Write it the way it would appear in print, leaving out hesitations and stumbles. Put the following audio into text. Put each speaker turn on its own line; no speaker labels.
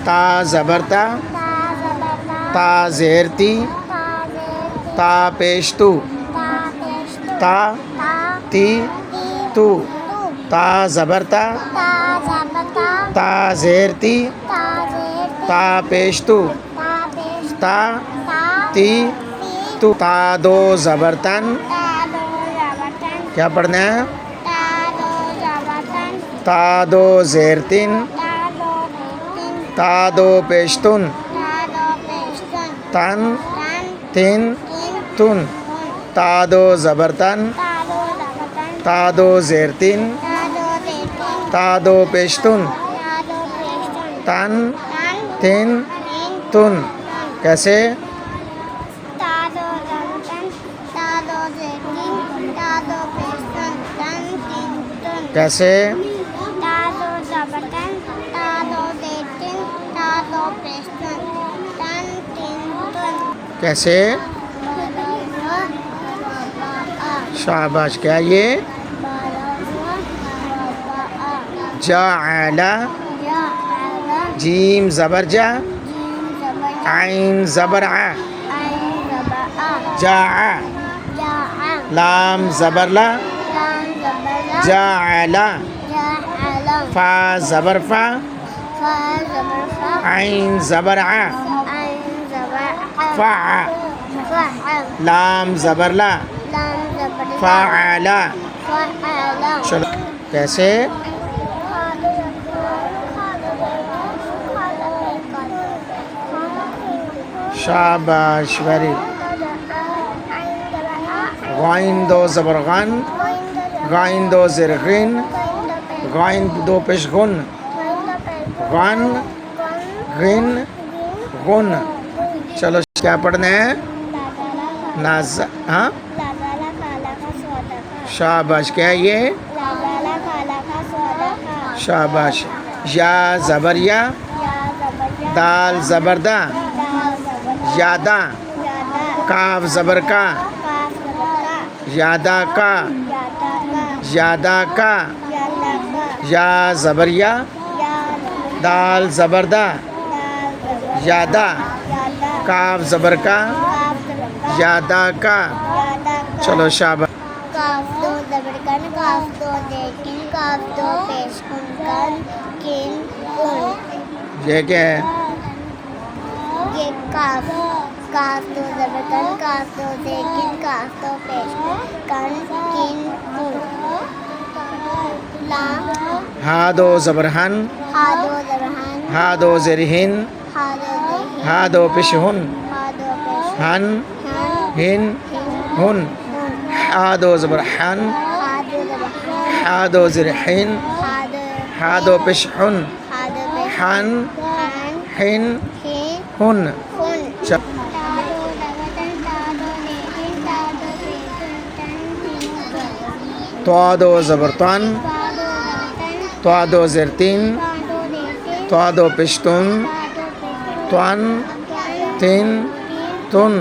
تا زبر تا، تا زیر تی، تا پیش تو، تا تی تو، تا زبر تا، تا زیر تی، تا پیش تو، تا تی تو، تا دو زبر تن. کیا پڑھنا ہے؟ تا دو زیر تین، تا دو پیشتن، تن تین تن، تا دو زبر تن، تا دو زیر تین، تا دو پیشتن، تن تین تن. کیسے؟ کیسے؟ کیسے؟ شاباش. کیا یہ؟ جعل، جیم زبر جا، عین زبر ع، جاء، لام زبر لا، جعل، فا زبر فا، عین زبر ع، فع، لام زبر لا، فعل. چلو کیسے؟ شاباش. ویری. غائن دو زبر غن، غائن دو زیر غین، غائن دو پیش غن، غن غن غن. چلو کیا پڑھنا ہے؟ ہاں شاباش. کیا ہے یہ؟ شاباش. یا زبر یا، دال زبر دا، یادا، کاف زبر کا، یادا کا، یادا کا، یا زبر یا، دال زبر دا، یادا، کاف زبر کا، یادا کا. چلو شاباش.
کاف دو زبر کن، کاف دو لیکن، کاف دو پیش کن کن، کن کن.
یہ کیا ہے؟
یہ کاف، کاف دو زبر کن، کاف دو لیکن، کاف دو پیش کن کن، کن. لام،
ہا دو زبر ہن،
ہا دو زبر ہن،
ہا دو زیر ہن،
ہا دو زبر
ہا دو پیش ہن،
ہا دو پیش
ہن
ہن،
ہن ہن، ہا دو زبر حن،
ہا دو زبر
ہا دو زیر حن،
ہا دو
ہا دو پیش حن،
ہا دو پیش
حن
ہن،
حن
ہن
ہن.
کن.
چل
تا دو زبر تن، تا دو لیکن، تا دو پیش کن تن، تین کن.
تو دو زبر تن، تو دو زیر تین، تو دو پیشتن، تن تین تن.